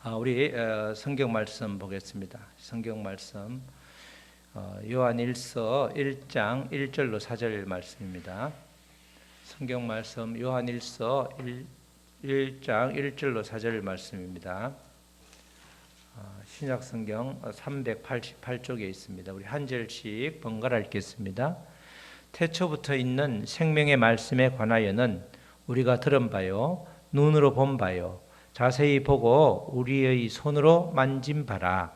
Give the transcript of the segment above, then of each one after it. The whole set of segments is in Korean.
우리 성경 말씀 보겠습니다. 성경 말씀 요한일서 1장 1절로 4절 말씀입니다. 성경 말씀 요한일서 1장 1절로 4절 말씀입니다. 신약 성경 388쪽에 있습니다. 우리 한 절씩 번갈아 읽겠습니다. 태초부터 있는 생명의 말씀에 관하여는 우리가 들은 바요, 눈으로 본 바요, 자세히 보고 우리의 손으로 만진 바라.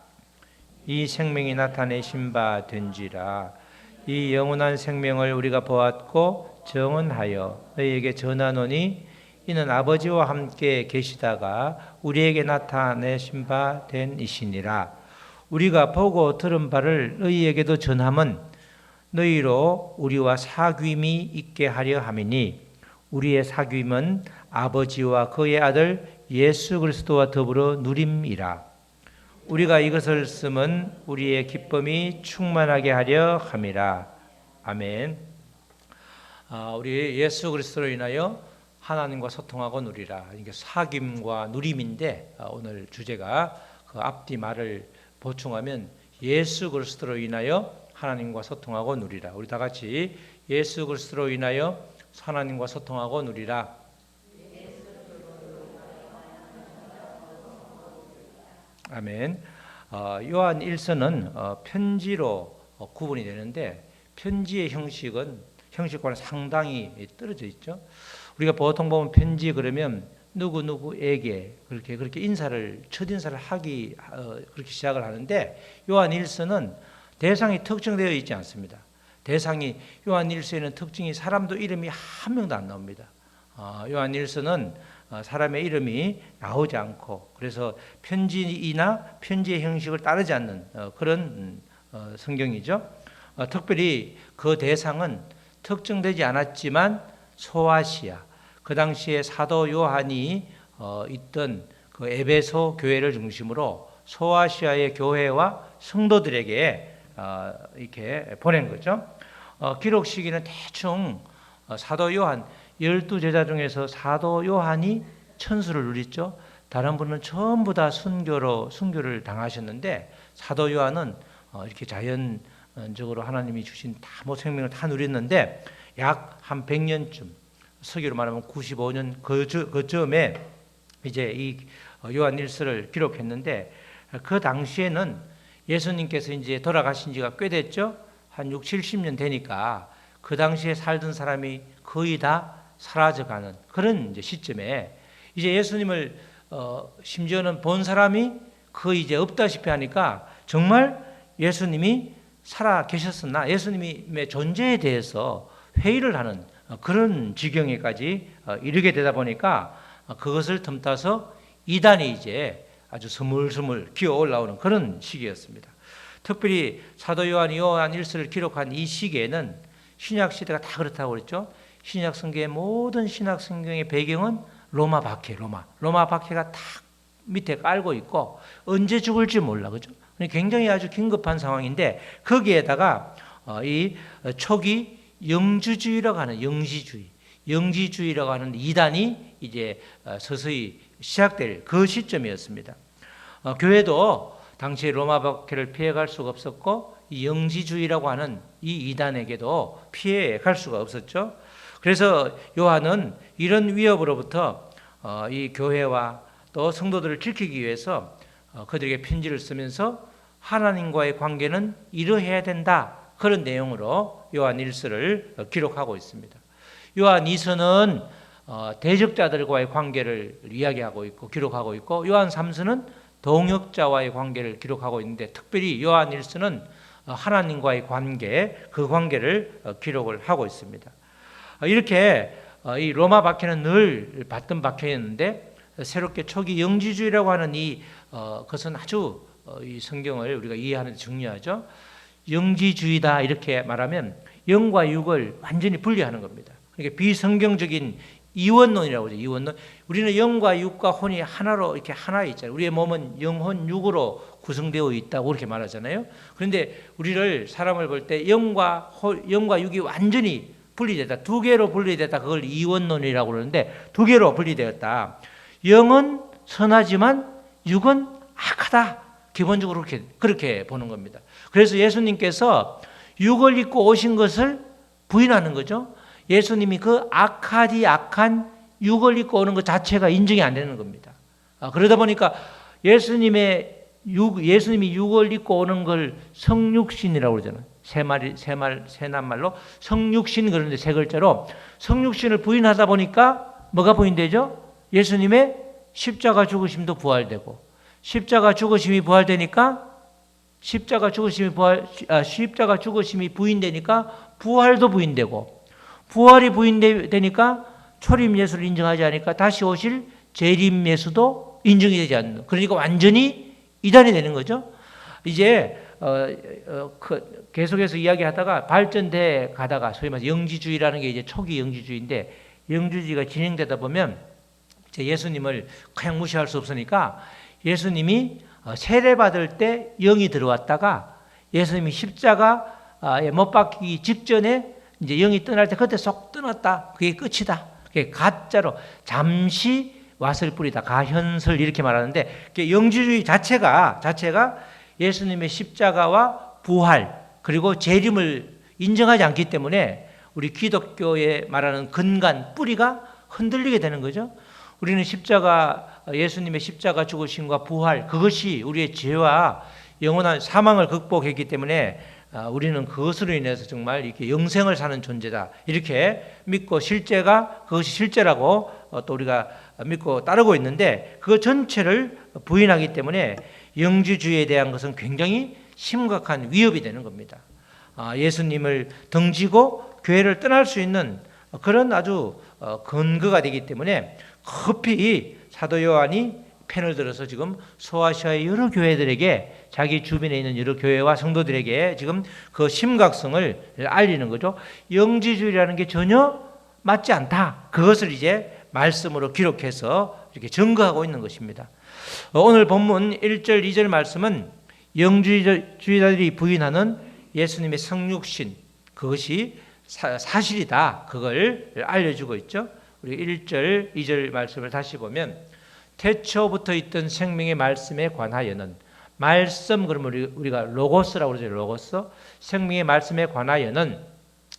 이 생명이 나타내신 바 된지라. 이 영원한 생명을 우리가 보았고 정언하여 너희에게 전하노니 이는 아버지와 함께 계시다가 우리에게 나타내신 바 된 이시니라. 우리가 보고 들은 바를 너희에게도 전함은 너희로 우리와 사귐이 있게 하려 함이니 우리의 사귐은 아버지와 그의 아들 예수 그리스도와 더불어 누림이라. 우리가 이것을 쓰면 우리의 기쁨이 충만하게 하려 함이라. 아멘. 우리 예수 그리스도로 인하여 하나님과 소통하고 누리라. 이게 사귐과 누림인데 오늘 주제가 그 앞뒤 말을 보충하면 예수 그리스도로 인하여 하나님과 소통하고 누리라. 우리 다 같이 예수 그리스도로 인하여 하나님과 소통하고 누리라. 아멘. 요한 1서는 편지로 구분이 되는데 편지의 형식과는 상당히 떨어져 있죠. 우리가 보통 보면 편지 그러면 누구누구에게 그렇게 인사를 첫 인사를 하기 그렇게 시작을 하는데 요한 1서는 대상이 특정되어 있지 않습니다. 대상이 요한 1서에는 특징이 사람도 이름이 한 명도 안 나옵니다. 요한 1서는 사람의 이름이 나오지 않고 그래서 편지나 편지의 형식을 따르지 않는 그런 성경이죠. 특별히 그 대상은 특정되지 않았지만 소아시아, 그 당시에 사도 요한이 있던 그 에베소 교회를 중심으로 소아시아의 교회와 성도들에게 이렇게 보낸 거죠. 기록 시기는 대충 사도 요한 12제자 중에서 사도 요한이 천수를 누렸죠. 다른 분은 전부 다 순교를 당하셨는데 사도 요한은 이렇게 자연적으로 하나님이 주신 생명을 다 누렸는데 약 한 100년쯤 서기로 말하면 95년 그쯤에 이제 이 요한 1서를 기록했는데 그 당시에는 예수님께서 이제 돌아가신 지가 꽤 됐죠. 한 6, 70년 되니까 그 당시에 살던 사람이 거의 다 사라져가는 그런 이제 시점에 이제 예수님을 심지어는 본 사람이 거의 이제 없다시피 하니까 정말 예수님이 살아 계셨었나 예수님의 존재에 대해서 회의를 하는 그런 지경에까지 이르게 되다 보니까 그것을 틈타서 이단이 이제 아주 스물스물 기어 올라오는 그런 시기였습니다. 특별히 사도 요한이 요한 1서를 기록한 이 시기에는 신약 시대가 다 그렇다고 그랬죠. 신약 성경의 모든 신약 성경의 배경은 로마 박해가 딱 밑에 깔고 있고 언제 죽을지 몰라, 그죠? 굉장히 아주 긴급한 상황인데 거기에다가 이 초기 영지주의라고 하는 영지주의라고 하는 이단이 이제 서서히 시작될 그 시점이었습니다. 교회도 당시 로마 박해를 피해갈 수가 없었고 이 영지주의라고 하는 이 이단에게도 피해갈 수가 없었죠. 그래서 요한은 이런 위협으로부터 이 교회와 또 성도들을 지키기 위해서 그들에게 편지를 쓰면서 하나님과의 관계는 이러해야 된다. 그런 내용으로 요한 1서를 기록하고 있습니다. 요한 2서는 대적자들과의 관계를 이야기하고 있고 기록하고 있고 요한 3서는 동역자와의 관계를 기록하고 있는데 특별히 요한 1서는 하나님과의 관계, 그 관계를 기록을 하고 있습니다. 이렇게 이 로마 박해는 늘 받던 박해였는데 새롭게 초기 영지주의라고 하는 그것은 아주 이 성경을 우리가 이해하는 데 중요하죠. 영지주의다 이렇게 말하면 영과 육을 완전히 분리하는 겁니다. 그러니까 비성경적인 이원론이라고 하죠. 이원론. 우리는 영과 육과 혼이 하나로 이렇게 하나에 있잖아요. 우리의 몸은 영혼 육으로 구성되어 있다고 그렇게 말하잖아요. 그런데 사람을 볼 때 영과 육이 완전히 분리됐다. 두 개로 분리됐다. 그걸 이원론이라고 그러는데 두 개로 분리되었다. 영은 선하지만 육은 악하다. 기본적으로 그렇게 보는 겁니다. 그래서 예수님께서 육을 입고 오신 것을 부인하는 거죠. 예수님이 그 악한 육을 입고 오는 것 자체가 인정이 안 되는 겁니다. 그러다 보니까 예수님이 육을 입고 오는 걸 성육신이라고 그러잖아요. 세낱말로 성육신, 그런데 세 글자로 성육신을 부인하다 보니까 뭐가 부인되죠? 예수님의 십자가 죽으심도 부활되고, 십자가 죽으심이 부활되니까 십자가 죽으심이 부인되니까 부활도 부인되고, 부활이 부인되니까 초림 예수를 인정하지 않으니까 다시 오실 재림 예수도 인정이 되지 않는, 그러니까 완전히 이단이 되는 거죠. 이제 계속해서 이야기하다가 발전돼 가다가 소위 말해서 영지주의라는 게 이제 초기 영지주의인데, 영지주의가 진행되다 보면 예수님을 그냥 무시할 수 없으니까 예수님이 세례받을 때 영이 들어왔다가 예수님이 십자가에 못 박히기 직전에 이제 영이 떠날 때 그때 쏙 떠났다. 그게 끝이다. 그게 가짜로 잠시 왔을 뿐이다. 가현설 이렇게 말하는데, 영지주의 자체가 예수님의 십자가와 부활 그리고 재림을 인정하지 않기 때문에 우리 기독교에 말하는 근간 뿌리가 흔들리게 되는 거죠. 우리는 예수님의 십자가 죽으심과 부활, 그것이 우리의 죄와 영원한 사망을 극복했기 때문에 우리는 그것으로 인해서 정말 이렇게 영생을 사는 존재다. 이렇게 믿고 그것이 실제라고 또 우리가 믿고 따르고 있는데, 그 전체를 부인하기 때문에 영지주의에 대한 것은 굉장히 심각한 위협이 되는 겁니다. 예수님을 등지고 교회를 떠날 수 있는 그런 아주 근거가 되기 때문에 급히 사도 요한이 펜을 들어서 지금 소아시아의 여러 교회들에게, 자기 주변에 있는 여러 교회와 성도들에게 지금 그 심각성을 알리는 거죠. 영지주의라는 게 전혀 맞지 않다. 그것을 이제 말씀으로 기록해서 이렇게 증거하고 있는 것입니다. 오늘 본문 1절, 2절 말씀은 영지주의자들이 부인하는 예수님의 성육신, 그것이 사실이다. 그걸 알려주고 있죠. 우리 1절, 2절 말씀을 다시 보면, 태초부터 있던 생명의 말씀에 관하여는, 말씀 그러면 우리가 로고스라고 그러죠. 로고스. 생명의 말씀에 관하여는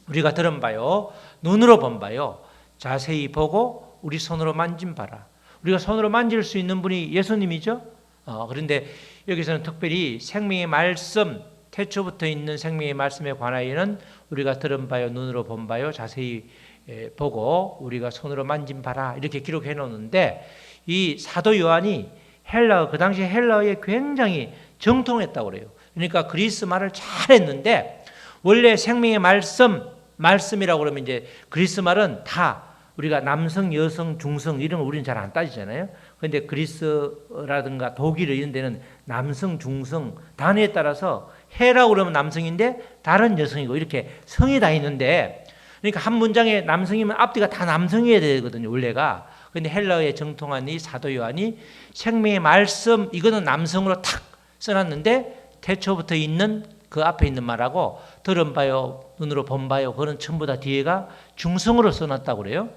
우리가 들은 바요, 눈으로 본 바요, 자세히 보고 우리 손으로 만진 바라. 우리가 손으로 만질 수 있는 분이 예수님이죠. 그런데 여기서는 특별히 생명의 말씀, 태초부터 있는 생명의 말씀에 관하여는 우리가 들은 바요, 눈으로 본 바요, 자세히 보고 우리가 손으로 만진 바라, 이렇게 기록해 놓는데, 이 사도 요한이 그 당시 헬라어에 굉장히 정통했다고 그래요. 그러니까 그리스 말을 잘했는데, 원래 생명의 말씀이라고 그러면 이제 그리스 말은 다 우리가 남성, 여성, 중성 이런 거 우리는 잘 안 따지잖아요. 그런데 그리스라든가 독일 이런 데는 남성, 중성 단어에 따라서 해라고 그러면 남성인데 다른 여성이고 이렇게 성이 다 있는데, 그러니까 한 문장에 남성이면 앞뒤가 다 남성이어야 되거든요, 원래가. 그런데 헬라어에 정통한 이 사도 요한이 생명의 말씀, 이거는 남성으로 탁 써놨는데, 태초부터 있는 그 앞에 있는 말하고 들은 바요, 눈으로 본 바요, 그거는 전부 다 뒤에가 중성으로 써놨다고 그래요.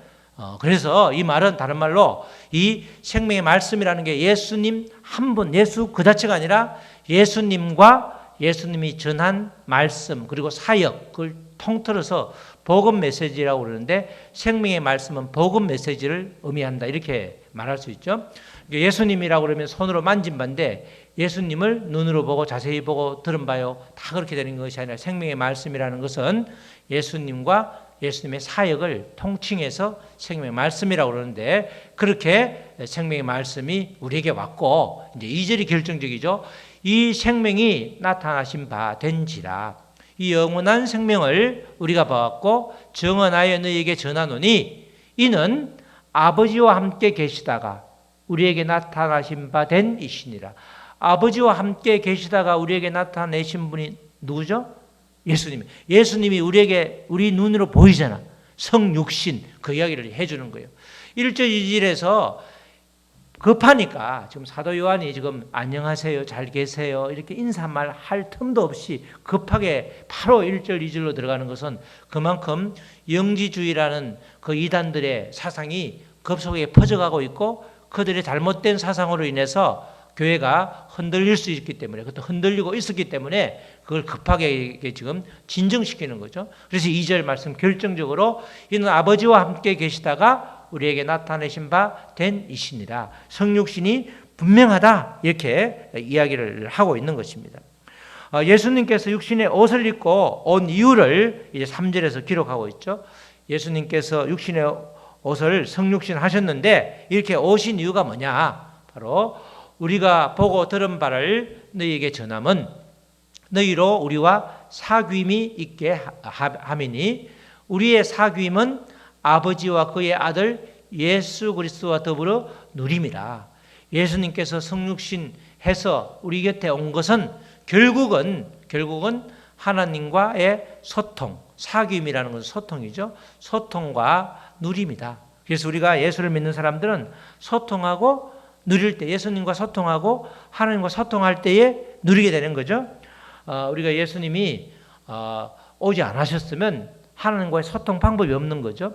그래서 이 말은 다른 말로 이 생명의 말씀이라는 게 예수님 한 분, 예수 그 자체가 아니라 예수님과 예수님이 전한 말씀 그리고 사역, 그걸 통틀어서 복음 메시지라고 그러는데, 생명의 말씀은 복음 메시지를 의미한다, 이렇게 말할 수 있죠. 예수님이라고 그러면 손으로 만진 바인데, 예수님을 눈으로 보고 자세히 보고 들은 바요, 다 그렇게 되는 것이 아니라 생명의 말씀이라는 것은 예수님과 예수님의 사역을 통칭해서 생명의 말씀이라고 그러는데, 그렇게 생명의 말씀이 우리에게 왔고, 이제 2절이 결정적이죠. 이 생명이 나타나신 바 된지라. 이 영원한 생명을 우리가 보았고 정언하여 너희에게 전하노니, 이는 아버지와 함께 계시다가 우리에게 나타나신 바 된 이시니라. 아버지와 함께 계시다가 우리에게 나타내신 분이 누구죠? 예수님이 우리 눈으로 보이잖아. 성육신, 그 이야기를 해주는 거예요. 1절 2절에서 급하니까 지금 사도 요한이 지금 안녕하세요, 잘 계세요 이렇게 인사말 할 틈도 없이 급하게 바로 1절 2절로 들어가는 것은 그만큼 영지주의라는 그 이단들의 사상이 급속하게 퍼져가고 있고, 그들의 잘못된 사상으로 인해서 교회가 흔들릴 수 있기 때문에, 그것도 흔들리고 있었기 때문에 그걸 급하게 지금 진정시키는 거죠. 그래서 2절 말씀 결정적으로 이는 아버지와 함께 계시다가 우리에게 나타내신 바 된 이시니라. 성육신이 분명하다, 이렇게 이야기를 하고 있는 것입니다. 예수님께서 육신의 옷을 입고 온 이유를 이제 3절에서 기록하고 있죠. 예수님께서 육신의 옷을 성육신 하셨는데 이렇게 오신 이유가 뭐냐? 바로 우리가 보고 들은 바를 너희에게 전함은 너희로 우리와 사귐이 있게 함이니 우리의 사귐은 아버지와 그의 아들 예수 그리스도와 더불어 누림이라. 예수님께서 성육신 해서 우리 곁에 온 것은 결국은 하나님과의 소통, 사귐이라는 것은 소통이죠. 소통과 누림이다. 그래서 우리가 예수를 믿는 사람들은 소통하고 누릴 때, 예수님과 소통하고 하나님과 소통할 때에 누리게 되는 거죠. 우리가 예수님이 오지 않으셨으면 하나님과의 소통 방법이 없는 거죠.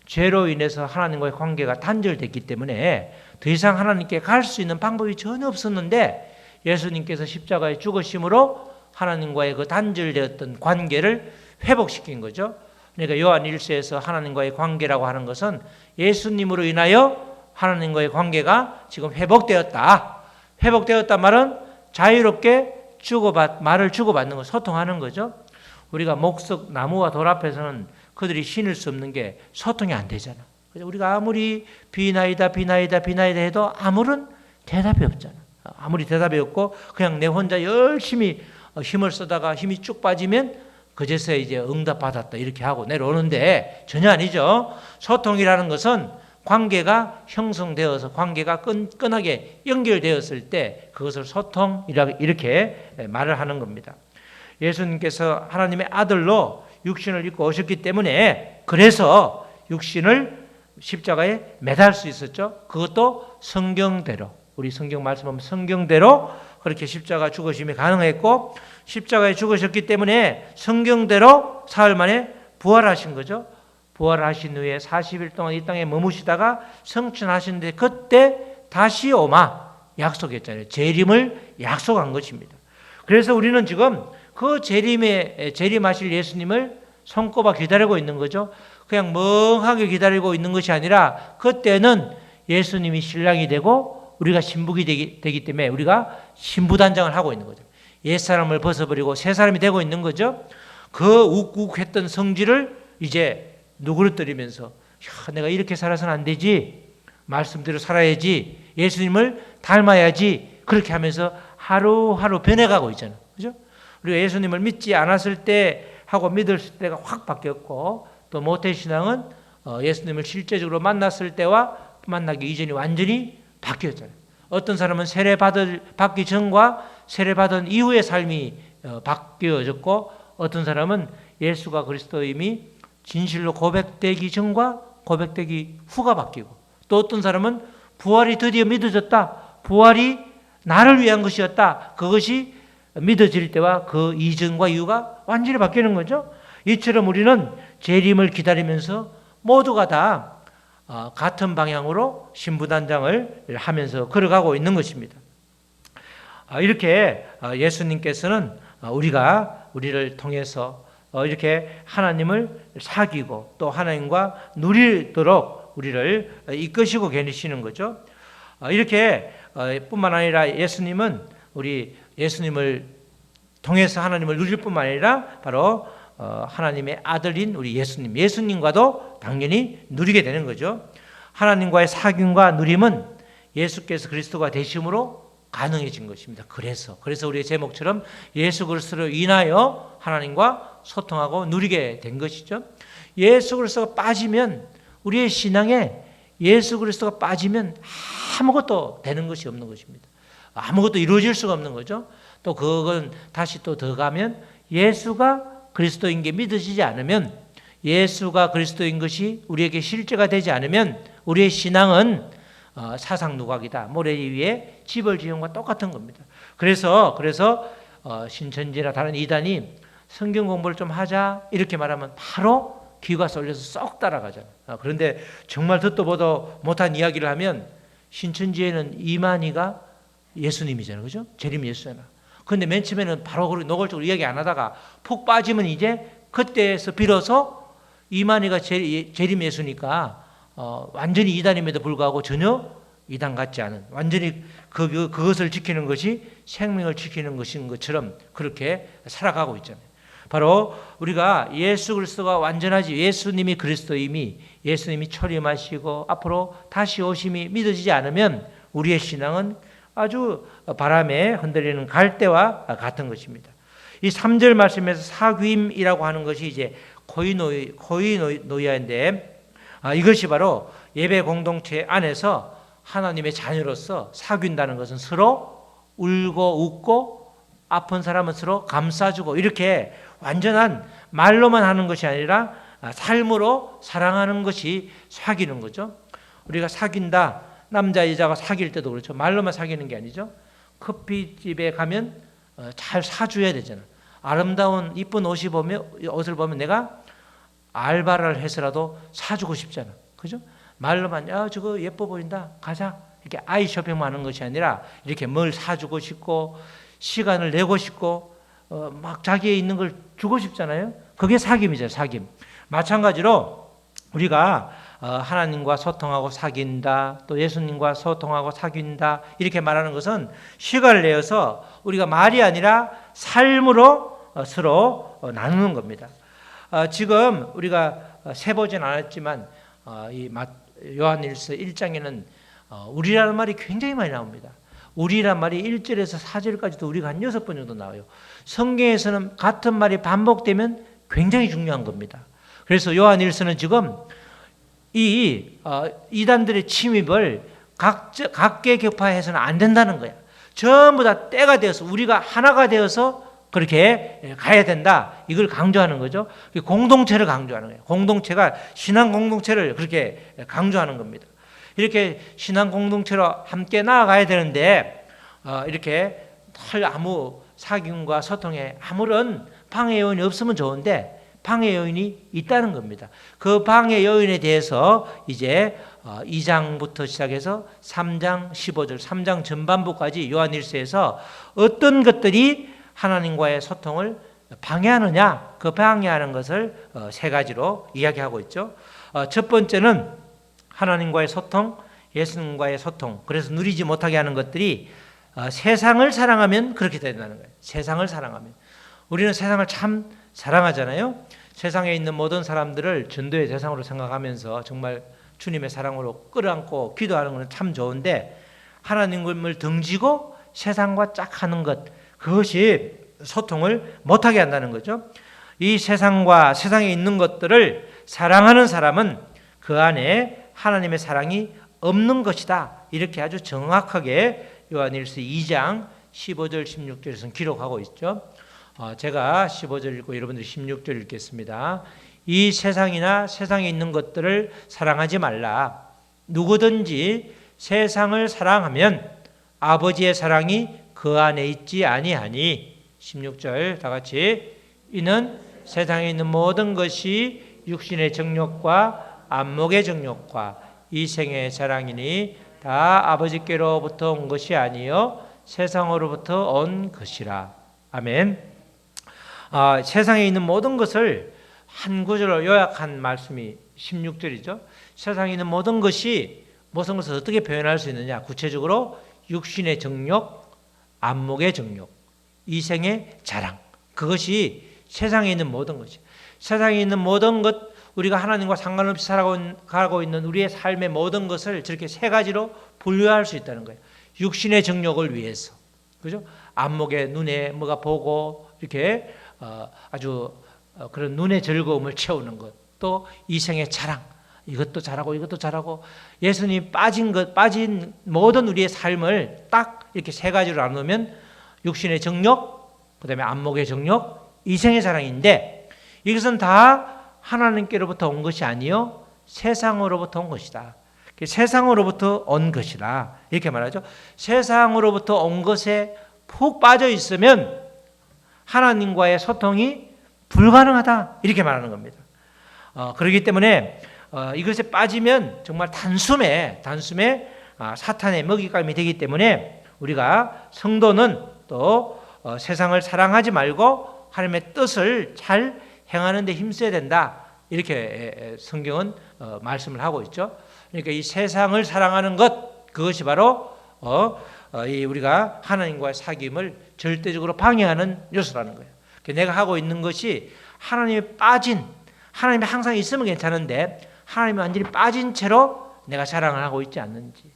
죄로 인해서 하나님과의 관계가 단절됐기 때문에 더 이상 하나님께 갈 수 있는 방법이 전혀 없었는데 예수님께서 십자가에 죽으심으로 하나님과의 그 단절되었던 관계를 회복시킨 거죠. 그러니까 요한 1서에서 하나님과의 관계라고 하는 것은 예수님으로 인하여 하나님과의 관계가 지금 회복되었다. 회복되었다 말은 자유롭게 말을 주고받는 거, 소통하는 거죠. 우리가 목석 나무와 돌 앞에서는 그들이 신을 수 없는 게 소통이 안 되잖아. 우리가 아무리 비나이다 해도 아무런 대답이 없잖아. 아무리 대답이 없고 그냥 내 혼자 열심히 힘을 쓰다가 힘이 쭉 빠지면 그제서야 이제 응답 받았다 이렇게 하고 내려오는데 전혀 아니죠. 소통이라는 것은 관계가 형성되어서 관계가 끈끈하게 연결되었을 때 그것을 소통이라고 이렇게 말을 하는 겁니다. 예수님께서 하나님의 아들로 육신을 입고 오셨기 때문에 그래서 육신을 십자가에 매달 수 있었죠. 그것도 성경대로, 우리 성경 말씀하면 성경대로 그렇게 십자가 죽으심이 가능했고 십자가에 죽으셨기 때문에 성경대로 사흘 만에 부활하신 거죠. 부활하신 후에 40일 동안 이 땅에 머무시다가 성천하시는데 그때 다시 오마 약속했잖아요. 재림을 약속한 것입니다. 그래서 우리는 지금 그 재림하실 예수님을 손꼽아 기다리고 있는 거죠. 그냥 멍하게 기다리고 있는 것이 아니라 그때는 예수님이 신랑이 되고 우리가 신부가 되기 때문에 우리가 신부단장을 하고 있는 거죠. 옛사람을 벗어버리고 새 사람이 되고 있는 거죠. 그 욱욱했던 성질을 이제 누그러뜨리면서 내가 이렇게 살아서는 안 되지, 말씀대로 살아야지, 예수님을 닮아야지, 그렇게 하면서 하루하루 변해가고 있잖아요. 그죠? 우리가 예수님을 믿지 않았을 때 하고 믿었을 때가 확 바뀌었고 또 모태신앙은 예수님을 실제적으로 만났을 때와 만나기 이전이 완전히 바뀌었잖아요. 어떤 사람은 세례받기 전과 세례받은 이후의 삶이 바뀌어졌고 어떤 사람은 예수가 그리스도임이 진실로 고백되기 전과 고백되기 후가 바뀌고 또 어떤 사람은 부활이 드디어 믿어졌다. 부활이 나를 위한 것이었다. 그것이 믿어질 때와 그 이전과 이후가 완전히 바뀌는 거죠. 이처럼 우리는 재림을 기다리면서 모두가 다 같은 방향으로 신부단장을 하면서 걸어가고 있는 것입니다. 이렇게 예수님께서는 우리를 통해서 이렇게 하나님을 사귀고 또 하나님과 누리도록 우리를 이끄시고 계시는 거죠. 이렇게 뿐만 아니라 예수님을 통해서 하나님을 누릴 뿐만 아니라 바로 하나님의 아들인 우리 예수님과도 당연히 누리게 되는 거죠. 하나님과의 사귐과 누림은 예수께서 그리스도가 되심으로 가능해진 것입니다. 그래서 우리의 제목처럼 예수 그리스도로 인하여 하나님과 소통하고 누리게 된 것이죠. 예수 그리스도가 빠지면 우리의 신앙에 예수 그리스도가 빠지면 아무것도 되는 것이 없는 것입니다. 아무것도 이루어질 수가 없는 거죠. 또 그건 다시 또 더 가면 예수가 그리스도인 게 믿어지지 않으면 예수가 그리스도인 것이 우리에게 실제가 되지 않으면 우리의 신앙은 사상 누각이다. 모래 위에 집을 지은 것과 똑같은 겁니다. 그래서 신천지나 다른 이단이 성경 공부를 좀 하자 이렇게 말하면 바로 귀가 쏠려서 쏙 따라가잖아요. 그런데 정말 듣도 보도 못한 이야기를 하면 신천지에는 이만희가 예수님이잖아요. 그죠? 재림 예수잖아. 그런데 맨 처음에는 바로 그렇게 노골적으로 이야기 안 하다가 푹 빠지면 이제 그때에서 비로소 이만희가 재림 예수니까 완전히 이단임에도 불구하고 전혀 이단 같지 않은, 완전히 그것을 지키는 것이 생명을 지키는 것인 것처럼 그렇게 살아가고 있잖아요. 바로 우리가 예수 그리스도가 완전하지, 예수님이 그리스도임이, 예수님이 초림하시고 앞으로 다시 오심이 믿어지지 않으면 우리의 신앙은 아주 바람에 흔들리는 갈대와 같은 것입니다. 이 3절 말씀에서 사귐이라고 하는 것이 이제 코이노이아인데, 이것이 바로 예배 공동체 안에서 하나님의 자녀로서 사귄다는 것은 서로 울고 웃고 아픈 사람은 서로 감싸주고 이렇게 완전한 말로만 하는 것이 아니라 삶으로 사랑하는 것이 사귀는 거죠. 우리가 사귄다, 남자 여자가 사귈 때도 그렇죠. 말로만 사귀는 게 아니죠. 커피집에 가면 잘 사줘야 되잖아. 아름다운 이쁜 옷을 보면 내가 알바를 해서라도 사주고 싶잖아. 그죠? 말로만 저거 예뻐 보인다, 가자, 이렇게 아이 쇼핑만 하는 것이 아니라 이렇게 뭘 사주고 싶고 시간을 내고 싶고 막 자기의 있는 걸 주고 싶잖아요. 그게 사귐이죠. 사귐. 마찬가지로 우리가 하나님과 소통하고 사귄다, 또 예수님과 소통하고 사귄다 이렇게 말하는 것은 시간을 내어서 우리가 말이 아니라 삶으로 서로 나누는 겁니다. 지금 우리가 세보진 않았지만 이 요한일서 1장에는 우리라는 말이 굉장히 많이 나옵니다. 우리란 말이 1절에서 4절까지도 우리가 한 6번 정도 나와요. 성경에서는 같은 말이 반복되면 굉장히 중요한 겁니다. 그래서 요한일서는 지금 이 이단들의 침입을 각계격파해서는 안 된다는 거야. 전부 다 때가 되어서 우리가 하나가 되어서 그렇게 가야 된다. 이걸 강조하는 거죠. 공동체를 강조하는 거예요. 공동체가 신앙 공동체를 그렇게 강조하는 겁니다. 이렇게 신앙 공동체로 함께 나아가야 되는데 이렇게 아무 사귐과 소통에 아무런 방해 요인이 없으면 좋은데 방해 요인이 있다는 겁니다. 그 방해 요인에 대해서 이제 2장부터 시작해서 3장 15절, 3장 전반부까지 요한일서에서 어떤 것들이 하나님과의 소통을 방해하느냐, 그 방해하는 것을 세 가지로 이야기하고 있죠. 첫 번째는 하나님과의 소통, 예수님과의 소통. 그래서 누리지 못하게 하는 것들이 세상을 사랑하면 그렇게 된다는 거예요. 세상을 사랑하면. 우리는 세상을 참 사랑하잖아요. 세상에 있는 모든 사람들을 전도의 대상으로 생각하면서 정말 주님의 사랑으로 끌어안고 기도하는 것은 참 좋은데 하나님을 등지고 세상과 짝하는 것, 그것이 소통을 못하게 한다는 거죠. 이 세상과 세상에 있는 것들을 사랑하는 사람은 그 안에 하나님의 사랑이 없는 것이다. 이렇게 아주 정확하게 요한일서 2장 15절 16절에서는 기록하고 있죠. 제가 15절 읽고 여러분들이 16절 읽겠습니다. 이 세상이나 세상에 있는 것들을 사랑하지 말라. 누구든지 세상을 사랑하면 아버지의 사랑이 그 안에 있지 아니하니. 16절 다 같이. 이는 세상에 있는 모든 것이 육신의 정욕과 안목의 정욕과 이생의 자랑이니 다 아버지께로부터 온 것이 아니요 세상으로부터 온 것이라. 아멘. 세상에 있는 모든 것을 한 구절로 요약한 말씀이 16절이죠. 세상에 있는 모든 것이 무슨 것을 어떻게 표현할 수 있느냐. 구체적으로 육신의 정욕, 안목의 정욕, 이생의 자랑. 그것이 세상에 있는 모든 것이. 세상에 있는 모든 것, 우리가 하나님과 상관없이 살아가고 있는 우리의 삶의 모든 것을 저렇게 세 가지로 분류할 수 있다는 거예요. 육신의 정욕을 위해서. 그죠? 안목의 눈에 뭐가 보고 이렇게 아주 그런 눈의 즐거움을 채우는 것. 또 이생의 자랑. 이것도 잘하고 이것도 잘하고 예수님 빠진 모든 우리의 삶을 딱 이렇게 세 가지로 나누면 육신의 정욕, 그다음에 안목의 정욕, 이생의 자랑인데 이것은 다 하나님께로부터 온 것이 아니요 세상으로부터 온 것이다. 세상으로부터 온 것이다. 이렇게 말하죠. 세상으로부터 온 것에 푹 빠져 있으면 하나님과의 소통이 불가능하다. 이렇게 말하는 겁니다. 그렇기 때문에 이것에 빠지면 정말 단숨에 사탄의 먹잇감이 되기 때문에 우리가 성도는 또 세상을 사랑하지 말고 하나님의 뜻을 잘 행하는 데 힘써야 된다. 이렇게 성경은 말씀을 하고 있죠. 그러니까 이 세상을 사랑하는 것, 그것이 바로 우리가 하나님과의 사귐을 절대적으로 방해하는 요소라는 거예요. 내가 하고 있는 것이 하나님에 빠진, 하나님이 항상 있으면 괜찮은데 하나님이 완전히 빠진 채로 내가 자랑을 하고 있지 않는지.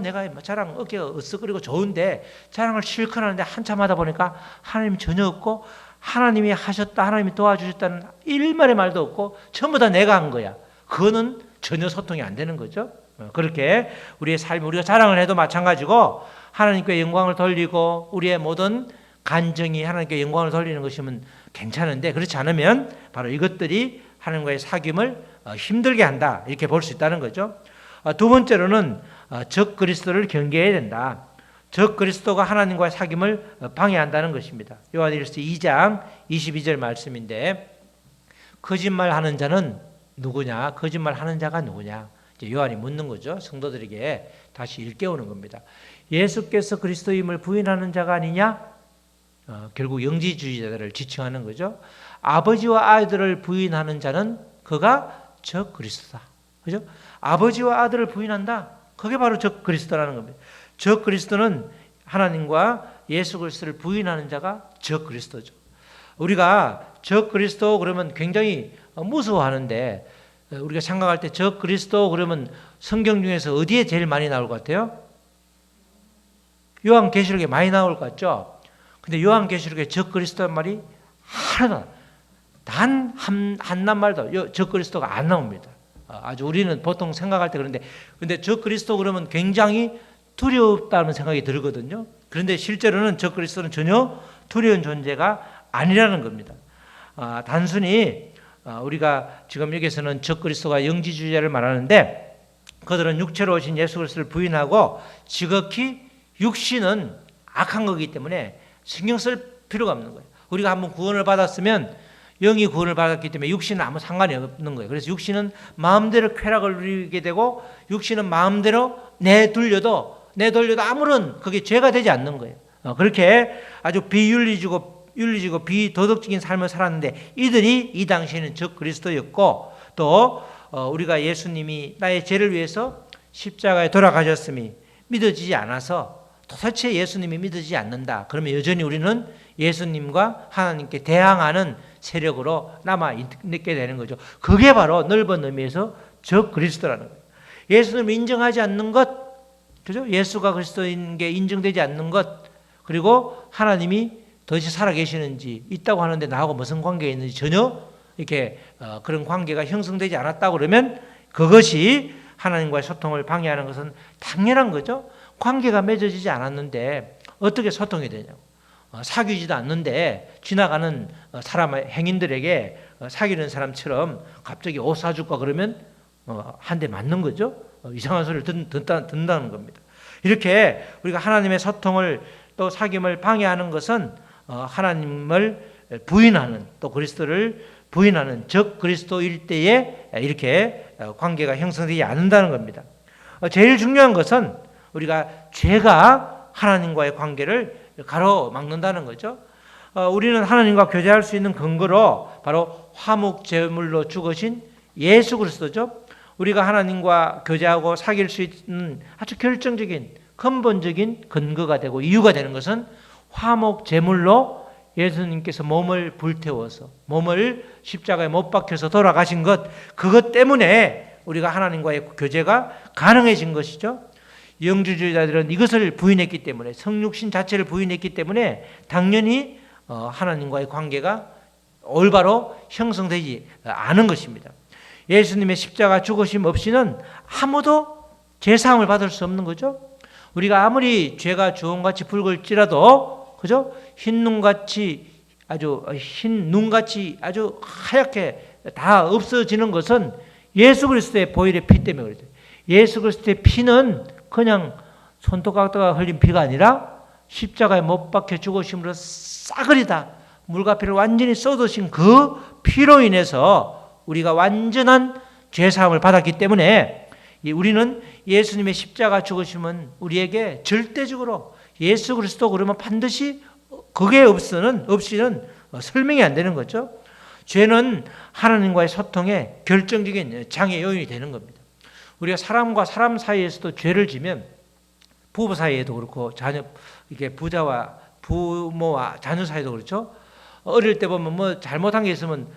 내가 자랑 어깨가 으쓱거리고 좋은데 자랑을 실컷 하는데 한참 하다 보니까 하나님이 전혀 없고 하나님이 하셨다, 하나님이 도와주셨다는 일말의 말도 없고 전부 다 내가 한 거야. 그거는 전혀 소통이 안 되는 거죠. 그렇게 우리의 삶, 우리가 자랑을 해도 마찬가지고 하나님께 영광을 돌리고 우리의 모든 간정이 하나님께 영광을 돌리는 것이면 괜찮은데 그렇지 않으면 바로 이것들이 하나님과의 사귐을 힘들게 한다. 이렇게 볼 수 있다는 거죠. 두 번째로는 적 그리스도를 경계해야 된다. 적 그리스도가 하나님과의 사귐을 방해한다는 것입니다. 요한일서 2장 22절 말씀인데 거짓말하는 자는 누구냐? 거짓말하는 자가 누구냐? 이제 요한이 묻는 거죠. 성도들에게 다시 일깨우는 겁니다. 예수께서 그리스도임을 부인하는 자가 아니냐? 결국 영지주의자들을 지칭하는 거죠. 아버지와 아들을 부인하는 자는 그가 적 그리스도다. 그죠? 아버지와 아들을 부인한다. 그게 바로 적 그리스도라는 겁니다. 적 그리스도는 하나님과 예수 그리스도를 부인하는 자가 적 그리스도죠. 우리가 적 그리스도 그러면 굉장히 무서워하는데 우리가 생각할 때 적 그리스도 그러면 성경 중에서 어디에 제일 많이 나올 것 같아요? 요한계시록에 많이 나올 것 같죠? 근데 요한계시록에 적 그리스도란 말이 하나도 단 한 말도 적 그리스도가 안 나옵니다. 아주 우리는 보통 생각할 때 그런데 근데 적 그리스도 그러면 굉장히 두렵다는 생각이 들거든요. 그런데 실제로는 적 그리스도는 전혀 두려운 존재가 아니라는 겁니다. 단순히 우리가 지금 여기서는 적 그리스도가 영지주의자를 말하는데 그들은 육체로 오신 예수 그리스도를 부인하고 지극히 육신은 악한 거기 때문에 신경 쓸 필요가 없는 거예요. 우리가 한번 구원을 받았으면 영이 구원을 받았기 때문에 육신은 아무 상관이 없는 거예요. 그래서 육신은 마음대로 쾌락을 누리게 되고 육신은 마음대로 내돌려도 아무런 그게 죄가 되지 않는 거예요. 그렇게 아주 비윤리적이고 비도덕적인 삶을 살았는데 이들이 이 당시에는 적 그리스도였고 또 우리가 예수님이 나의 죄를 위해서 십자가에 돌아가셨음이 믿어지지 않아서 도대체 예수님이 믿어지지 않는다. 그러면 여전히 우리는 예수님과 하나님께 대항하는 세력으로 남아 있게 되는 거죠. 그게 바로 넓은 의미에서 적 그리스도라는 거예요. 예수님을 인정하지 않는 것, 그죠? 예수가 그리스도인 게 인정되지 않는 것, 그리고 하나님이 도대체 살아계시는지 있다고 하는데 나하고 무슨 관계가 있는지 전혀 이렇게 그런 관계가 형성되지 않았다고 그러면 그것이 하나님과의 소통을 방해하는 것은 당연한 거죠. 관계가 맺어지지 않았는데 어떻게 소통이 되냐고. 사귀지도 않는데 지나가는 사람의 행인들에게 사귀는 사람처럼 갑자기 옷 사줄까 그러면 한 대 맞는 거죠. 이상한 소리를 듣는다는 겁니다. 이렇게 우리가 하나님의 소통을 또 사귐을 방해하는 것은 하나님을 부인하는 또 그리스도를 부인하는 적 그리스도일 때에 이렇게 관계가 형성되지 않는다는 겁니다. 제일 중요한 것은 우리가 죄가 하나님과의 관계를 가로막는다는 거죠. 우리는 하나님과 교제할 수 있는 근거로 바로 화목 제물로 죽으신 예수 그리스도죠. 우리가 하나님과 교제하고 사귈 수 있는 아주 결정적인 근본적인 근거가 되고 이유가 되는 것은 화목 제물로 예수님께서 몸을 불태워서 몸을 십자가에 못 박혀서 돌아가신 것, 그것 때문에 우리가 하나님과의 교제가 가능해진 것이죠. 영주주의자들은 이것을 부인했기 때문에 성육신 자체를 부인했기 때문에 당연히 하나님과의 관계가 올바로 형성되지 않은 것입니다. 예수님의 십자가 죽으심 없이는 아무도 제사함을 받을 수 없는 거죠. 우리가 아무리 죄가 주홍같이 붉을지라도 그죠? 흰 눈같이 아주 하얗게 다 없어지는 것은 예수 그리스도의 보혈의 피 때문에 그래요. 예수 그리스도의 피는 그냥 손톱깎다가 흘린 피가 아니라 십자가에 못 박혀 죽으심으로 싸그리 다 물과 피를 완전히 쏟으신 그 피로 인해서 우리가 완전한 죄사함을 받았기 때문에 우리는 예수님의 십자가 죽으심은 우리에게 절대적으로 예수 그리스도 그러면 반드시 그게 없이는 설명이 안 되는 거죠. 죄는 하나님과의 소통에 결정적인 장애 요인이 되는 겁니다. 우리가 사람과 사람 사이에서도 죄를 지면 부부 사이에도 그렇고 자녀 이게 부자와 부모와 자녀 사이도 그렇죠. 어릴 때 보면 뭐 잘못한 게 있으면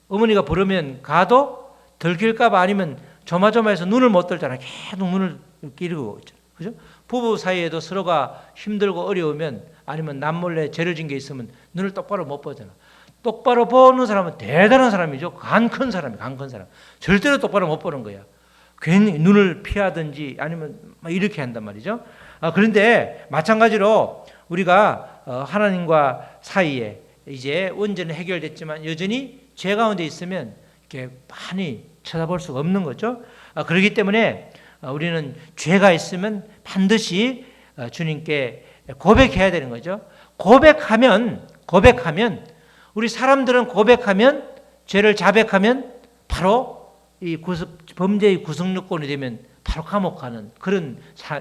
어머니가 부르면 가도 들킬까봐 아니면 조마조마해서 눈을 못 들잖아요. 계속 눈을 끼리고 있잖아요. 그죠? 부부 사이에도 서로가 힘들고 어려우면 아니면 남몰래 죄를 진 게 있으면 눈을 똑바로 못 보잖아. 똑바로 보는 사람은 대단한 사람이죠. 간 큰 사람이 간 큰 사람. 절대로 똑바로 못 보는 거야. 괜히 눈을 피하든지 아니면 이렇게 한단 말이죠. 그런데 마찬가지로 우리가 하나님과 사이에 이제 온전히 해결됐지만 여전히 죄 가운데 있으면 이렇게 많이 쳐다볼 수가 없는 거죠. 그렇기 때문에 우리는 죄가 있으면 반드시 주님께 고백해야 되는 거죠. 고백하면 우리 사람들은 고백하면 죄를 자백하면 바로 이 범죄의 구속요건이 되면 바로 감옥 가는 그런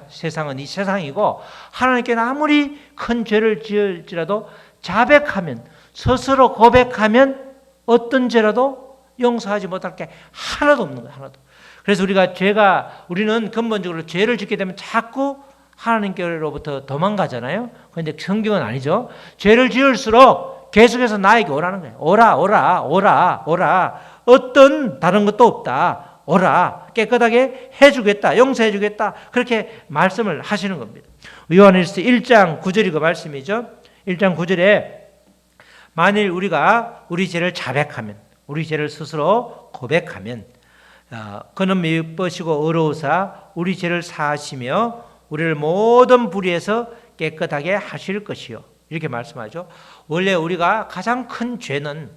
세상은 이 세상이고, 하나님께는 아무리 큰 죄를 지을지라도 자백하면, 스스로 고백하면 어떤 죄라도 용서하지 못할 게 하나도 없는 거예요. 하나도. 그래서 우리는 근본적으로 죄를 짓게 되면 자꾸 하나님께로부터 도망가잖아요. 그런데 성경은 아니죠. 죄를 지을수록 계속해서 나에게 오라는 거예요. 오라. 어떤 다른 것도 없다. 오라. 깨끗하게 해주겠다. 용서해주겠다. 그렇게 말씀을 하시는 겁니다. 요한일서 1장 9절이 그 말씀이죠. 1장 9절에 만일 우리가 우리 죄를 자백하면, 우리 죄를 스스로 고백하면 그는 미쁘시고 의로우사 우리 죄를 사하시며 우리를 모든 불의에서 깨끗하게 하실 것이요. 이렇게 말씀하죠. 원래 우리가 가장 큰 죄는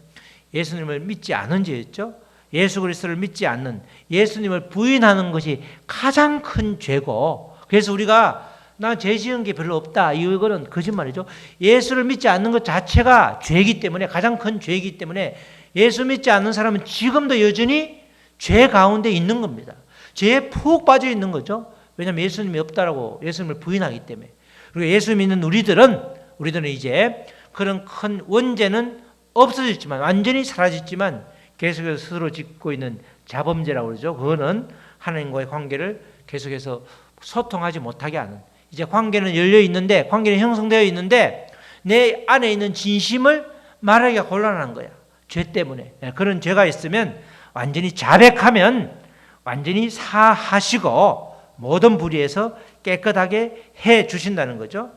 예수님을 믿지 않은 죄였죠. 예수 그리스도를 믿지 않는, 예수님을 부인하는 것이 가장 큰 죄고, 그래서 우리가 나 죄 지은 게 별로 없다, 이거는 거짓말이죠. 예수를 믿지 않는 것 자체가 죄이기 때문에, 가장 큰 죄이기 때문에 예수 믿지 않는 사람은 지금도 여전히 죄 가운데 있는 겁니다. 죄에 푹 빠져 있는 거죠. 왜냐하면 예수님이 없다라고 예수님을 부인하기 때문에. 그리고 예수 믿는 우리들은 이제 그런 큰 원죄는 없어졌지만, 완전히 사라졌지만 계속해서 스스로 짓고 있는 자범죄라고 그러죠. 그거는 하나님과의 관계를 계속해서 소통하지 못하게 하는, 이제 관계는 열려 있는데, 관계는 형성되어 있는데 내 안에 있는 진심을 말하기가 곤란한 거야. 죄 때문에. 그런 죄가 있으면 완전히 자백하면 완전히 사하시고 모든 불의에서 깨끗하게 해 주신다는 거죠.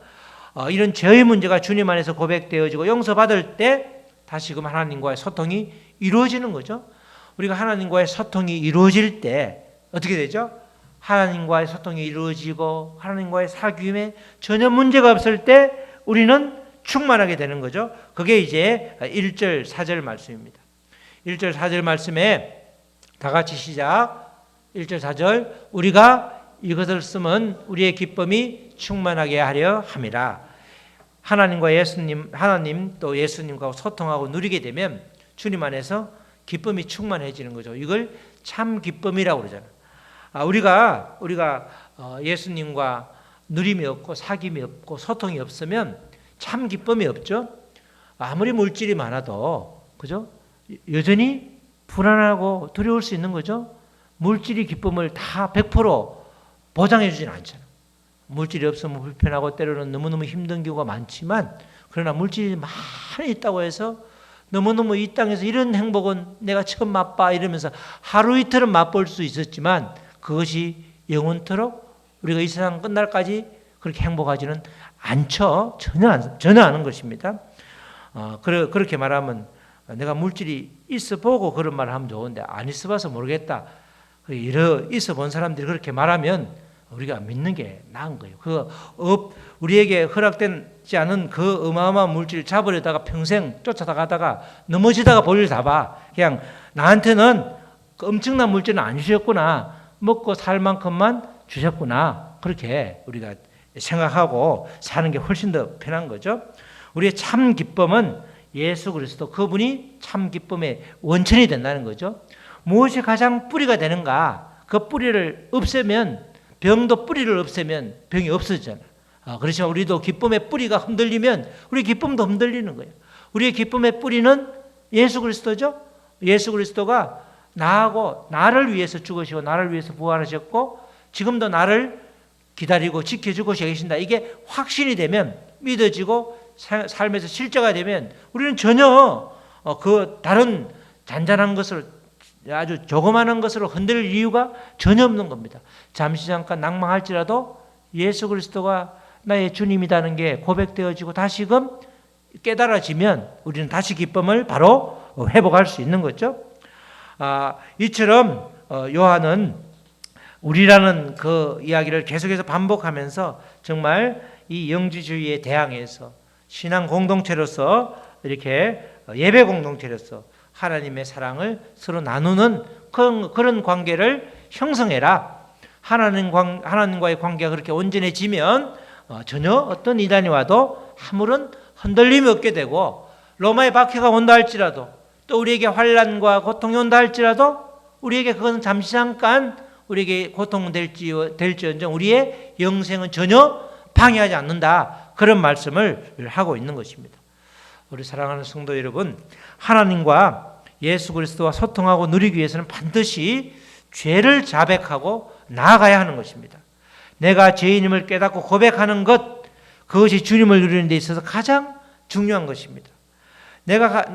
이런 죄의 문제가 주님 안에서 고백되어지고 용서받을 때 다시금 하나님과의 소통이 이루어지는 거죠. 우리가 하나님과의 소통이 이루어질 때 어떻게 되죠? 하나님과의 소통이 이루어지고 하나님과의 사귐에 전혀 문제가 없을 때 우리는 충만하게 되는 거죠. 그게 이제 1절 4절 말씀입니다. 1절 4절 말씀에 다 같이 시작. 1절 4절 우리가 이것을 쓰면 우리의 기쁨이 충만하게 하려 함이라. 하나님 또 예수님과 소통하고 누리게 되면 주님 안에서 기쁨이 충만해지는 거죠. 이걸 참 기쁨이라고 그러잖아요. 우리가 예수님과 누림이 없고 사귐이 없고 소통이 없으면 참 기쁨이 없죠. 아무리 물질이 많아도, 그죠? 여전히 불안하고 두려울 수 있는 거죠. 물질이 기쁨을 다 100% 보장해 주진 않잖아요. 물질이 없으면 불편하고 때로는 너무너무 힘든 경우가 많지만, 그러나 물질이 많이 있다고 해서 너무너무 이 땅에서 이런 행복은 내가 처음 맛봐 이러면서 하루 이틀은 맛볼 수 있었지만 그것이 영원토록 우리가 이 세상 끝날까지 그렇게 행복하지는 않죠. 전혀 않은 것입니다. 그렇게 말하면 내가 물질이 있어 보고 그런 말을 하면 좋은데 안 있어 봐서 모르겠다. 있어 본 사람들이 그렇게 말하면 우리가 믿는 게 나은 거예요. 우리에게 허락되지 않은 그 어마어마한 물질을 잡으려다가 평생 쫓아다가다가 넘어지다가 볼일 다 봐. 그냥 나한테는 엄청난 물질은 안 주셨구나. 먹고 살 만큼만 주셨구나. 그렇게 우리가 생각하고 사는 게 훨씬 더 편한 거죠. 우리의 참 기쁨은 예수 그리스도, 그분이 참 기쁨의 원천이 된다는 거죠. 무엇이 가장 뿌리가 되는가? 그 뿌리를 없애면, 병도 뿌리를 없애면 병이 없어지잖아. 그렇지만 우리도 기쁨의 뿌리가 흔들리면 우리 기쁨도 흔들리는 거예요. 우리의 기쁨의 뿌리는 예수 그리스도죠. 예수 그리스도가 나하고 나를 위해서 죽으시고 나를 위해서 부활하셨고 지금도 나를 기다리고 지켜주고 계신다. 이게 확신이 되면, 믿어지고 삶에서 실제가 되면 우리는 전혀 그 다른 잔잔한 것을, 아주 조그마한 것으로 흔들릴 이유가 전혀 없는 겁니다. 잠시 잠깐 낭망할지라도 예수 그리스도가 나의 주님이라는 게 고백되어지고 다시금 깨달아지면 우리는 다시 기쁨을 바로 회복할 수 있는 거죠. 이처럼 요한은 우리라는 그 이야기를 계속해서 반복하면서 정말 이 영지주의에 대항해서 신앙 공동체로서, 이렇게 예배 공동체로서 하나님의 사랑을 서로 나누는 그런 관계를 형성해라. 하나님과의 관계가 그렇게 온전해지면 전혀 어떤 이단이 와도 아무런 흔들림이 없게 되고, 로마의 박해가 온다 할지라도, 또 우리에게 환난과 고통이 온다 할지라도 우리에게 그것은 잠시 잠깐 우리에게 고통은 될지언정 우리의 영생은 전혀 방해하지 않는다. 그런 말씀을 하고 있는 것입니다. 우리 사랑하는 성도 여러분, 하나님과 예수 그리스도와 소통하고 누리기 위해서는 반드시 죄를 자백하고 나아가야 하는 것입니다. 내가 죄인임을 깨닫고 고백하는 것, 그것이 주님을 누리는 데 있어서 가장 중요한 것입니다.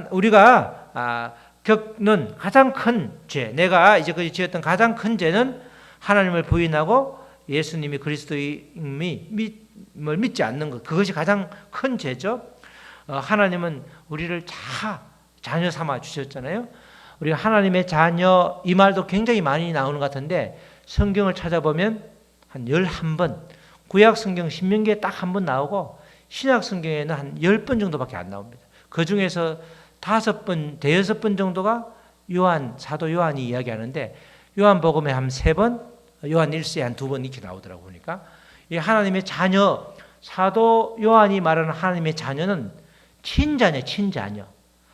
우리가 겪는 가장 큰 죄, 내가 이제까지 지었던 가장 큰 죄는 하나님을 부인하고 예수님이 그리스도임을 믿지 않는 것, 그것이 가장 큰 죄죠. 하나님은 우리를 자녀 삼아 주셨잖아요. 우리가 하나님의 자녀, 이 말도 굉장히 많이 나오는 것 같은데 성경을 찾아보면 한 11번, 구약 성경 신명기에 딱 한 번 나오고 신약 성경에는 한 10번 정도밖에 안 나옵니다. 그 중에서 5번, 5번 정도가 사도 요한이 이야기하는데, 요한복음에 한 3번, 요한 1서에 한 2번 이렇게 나오더라고 보니까, 이 하나님의 자녀, 사도 요한이 말하는 하나님의 자녀는 친자녀.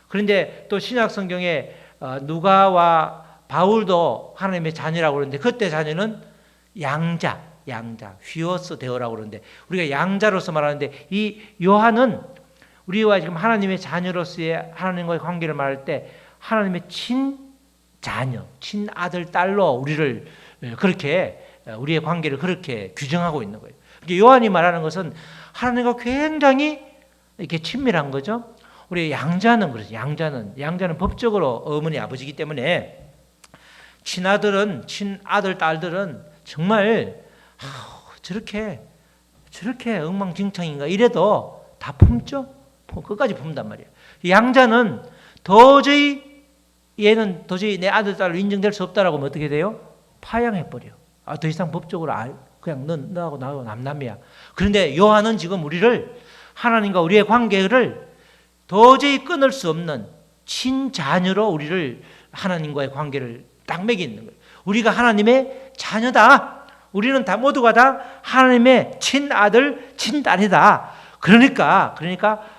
그런데 또 신약 성경에 누가와 바울도 하나님의 자녀라고 그러는데, 그때 자녀는 양자, 휘어스 되어라고 그러는데, 우리가 양자로서 말하는데, 이 요한은 우리와 지금 하나님의 자녀로서의 하나님과의 관계를 말할 때 하나님의 친자녀, 친아들, 딸로 우리를 그렇게, 우리의 관계를 그렇게 규정하고 있는 거예요. 요한이 말하는 것은 하나님과 굉장히 이렇게 친밀한 거죠. 우리 양자는 그렇죠. 양자는 법적으로 어머니 아버지이기 때문에 친아들은, 친아들, 딸들은 정말 저렇게 엉망진창인가 이래도 다 품죠. 끝까지 품단 말이에요. 양자는 얘는 도저히 내 아들, 딸로 인정될 수 없다라고 하면 어떻게 돼요? 파양해버려. 더 이상 법적으로 그냥 너하고 나하고 남남이야. 그런데 요한은 지금 우리를, 하나님과 우리의 관계를 도저히 끊을 수 없는 친자녀로 우리를, 하나님과의 관계를 딱 맺는 거예요. 우리가 하나님의 자녀다. 우리는 모두가 다 하나님의 친아들, 친딸이다. 그러니까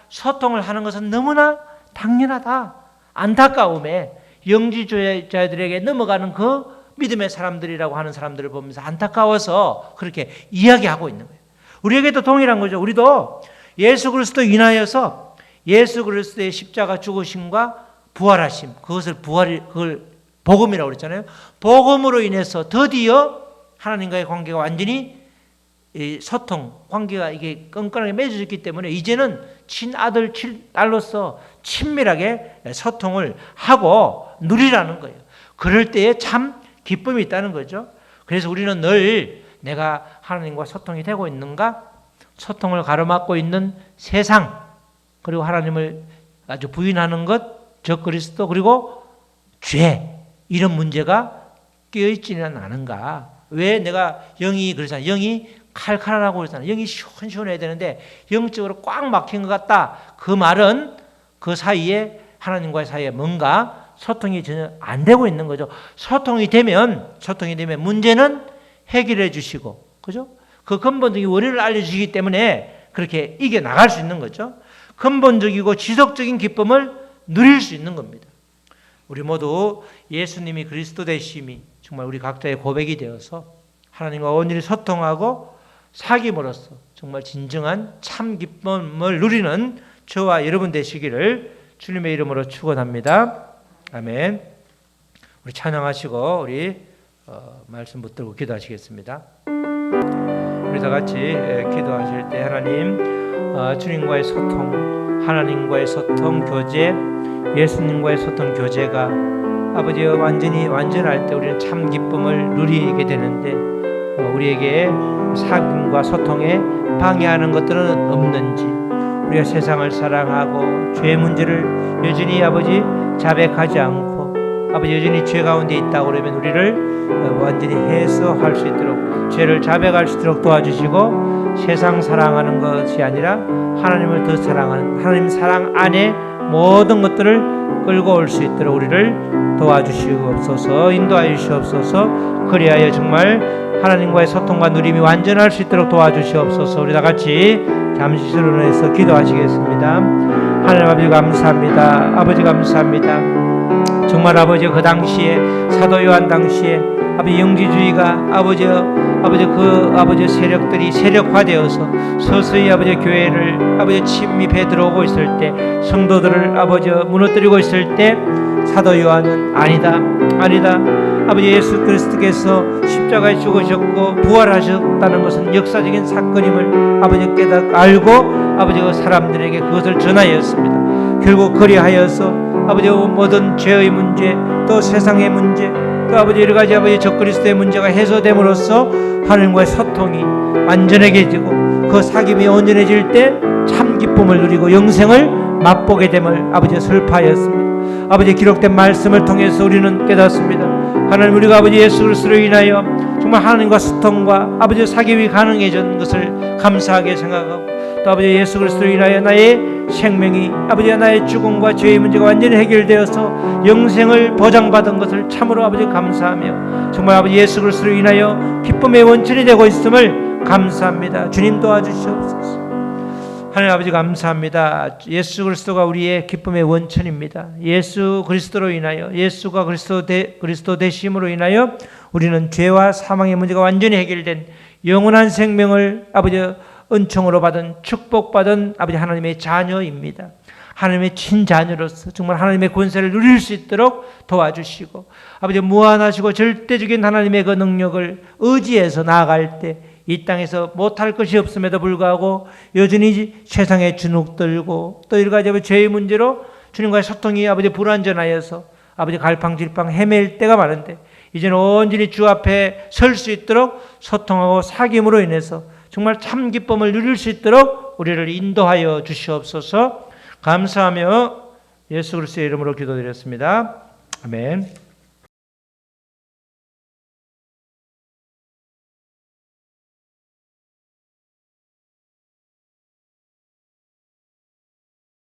소통을 하는 것은 너무나 당연하다. 안타까움에 영지주의자들에게 넘어가는 그 믿음의 사람들이라고 하는 사람들을 보면서 안타까워서 그렇게 이야기하고 있는 거예요. 우리에게도 동일한 거죠. 우리도 예수 그리스도 인하여서 예수 그리스도의 십자가 죽으심과 부활하심, 그걸 복음이라고 그랬잖아요. 복음으로 인해서 드디어 하나님과의 관계가 완전히 소통, 관계가 이게 끈끈하게 맺어졌기 때문에 이제는 친아들, 친딸로서 친밀하게 소통을 하고 누리라는 거예요. 그럴 때에 참 기쁨이 있다는 거죠. 그래서 우리는 늘 내가 하나님과 소통이 되고 있는가? 소통을 가로막고 있는 세상, 그리고 하나님을 아주 부인하는 것, 적 그리스도, 그리고 죄, 이런 문제가 끼어있지는 않은가? 왜 내가 영이 그러잖아요. 영이 칼칼하고 그러잖아요. 영이 시원시원해야 되는데 영적으로 꽉 막힌 것 같다. 그 말은 그 사이에, 하나님과의 사이에 뭔가 소통이 전혀 안 되고 있는 거죠. 소통이 되면 문제는 해결해 주시고, 그죠? 그 근본적인 원인을 알려주시기 때문에 그렇게 이겨나갈 수 있는 거죠. 근본적이고 지속적인 기쁨을 누릴 수 있는 겁니다. 우리 모두 예수님이 그리스도 되심이 정말 우리 각자의 고백이 되어서 하나님과 온전히 소통하고 사귐으로써 정말 진정한 참 기쁨을 누리는 저와 여러분 되시기를 주님의 이름으로 축원합니다. 아멘. 우리 찬양하시고 우리 말씀 붙들고 기도하시겠습니다. 우리 다 같이 기도하실 때 하나님, 주님과의 소통, 하나님과의 소통 교제, 예수님과의 소통 교제가 아버지 완전할 때 우리는 참 기쁨을 누리게 되는데 우리에게 사귐과 소통에 방해하는 것들은 없는지, 우리가 세상을 사랑하고 죄의 문제를 여전히 아버지 자백하지 않고 아버지 여전히 죄 가운데 있다고 그러면 우리를 완전히 해소할 수 있도록, 죄를 자백할 수 있도록 도와주시고, 세상 사랑하는 것이 아니라 하나님을 더 사랑하는 하나님 사랑 안에 모든 것들을 끌고 올 수 있도록 우리를 도와주시옵소서, 인도하여 주시옵소서. 그리하여 정말 하나님과의 소통과 누림이 완전할 수 있도록 도와주시옵소서. 우리 다 같이 잠시 수련해서 기도하시겠습니다. 하나님 아버지 감사합니다. 아버지 감사합니다. 정말 아버지 그 당시에 사도 요한 당시에 아버지 영지주의가 아버지 세력들이 세력화되어서 서서히 아버지 교회를 아버지 침입해 들어오고 있을 때, 성도들을 아버지 무너뜨리고 있을 때 사도 요한은 아니다 아버지 예수 그리스도께서 십자가에 죽으셨고 부활하셨다는 것은 역사적인 사건임을 아버지 알고 아버지 그 사람들에게 그것을 전하였습니다. 결국 그리하여서 아버지 모든 죄의 문제, 또 세상의 문제, 또 아버지 여러 가지 아버지 적그리스도의 문제가 해소됨으로써 하나님과의 소통이 완전해지고 그 사귐이 온전해질 때 참 기쁨을 누리고 영생을 맛보게 됨을 아버지 설파하였습니다. 아버지 기록된 말씀을 통해서 우리는 깨닫습니다. 하나님, 우리가 아버지 예수 그리스도로 인하여 정말 하나님과 소통과 아버지 사귐이 가능해진 것을 감사하게 생각하고, 또 아버지 예수 그리스도로 인하여 나의 생명이 아버지 나의 죽음과 죄의 문제가 완전히 해결되어서 영생을 보장받은 것을 참으로 아버지 감사하며, 정말 아버지 예수 그리스도로 인하여 기쁨의 원천이 되고 있음을 감사합니다. 주님 도와주시옵소서. 하나님 아버지 감사합니다. 예수 그리스도가 우리의 기쁨의 원천입니다. 예수 그리스도로 인하여, 예수가 그리스도 되심으로 인하여 우리는 죄와 사망의 문제가 완전히 해결된 영원한 생명을 아버지 은총으로 받은, 축복받은 아버지 하나님의 자녀입니다. 하나님의 친자녀로서 정말 하나님의 권세를 누릴 수 있도록 도와주시고, 아버지 무한하시고 절대적인 하나님의 그 능력을 의지해서 나아갈 때 이 땅에서 못할 것이 없음에도 불구하고 여전히 세상에 주눅들고 또 여러 가지 죄의 문제로 주님과의 소통이 아버지 불완전하여서 아버지 갈팡질팡 헤맬 때가 많은데, 이제는 온전히 주 앞에 설 수 있도록 소통하고 사귐으로 인해서 정말 참 기쁨을 누릴 수 있도록 우리를 인도하여 주시옵소서. 감사하며 예수 그리스도의 이름으로 기도드렸습니다. 아멘.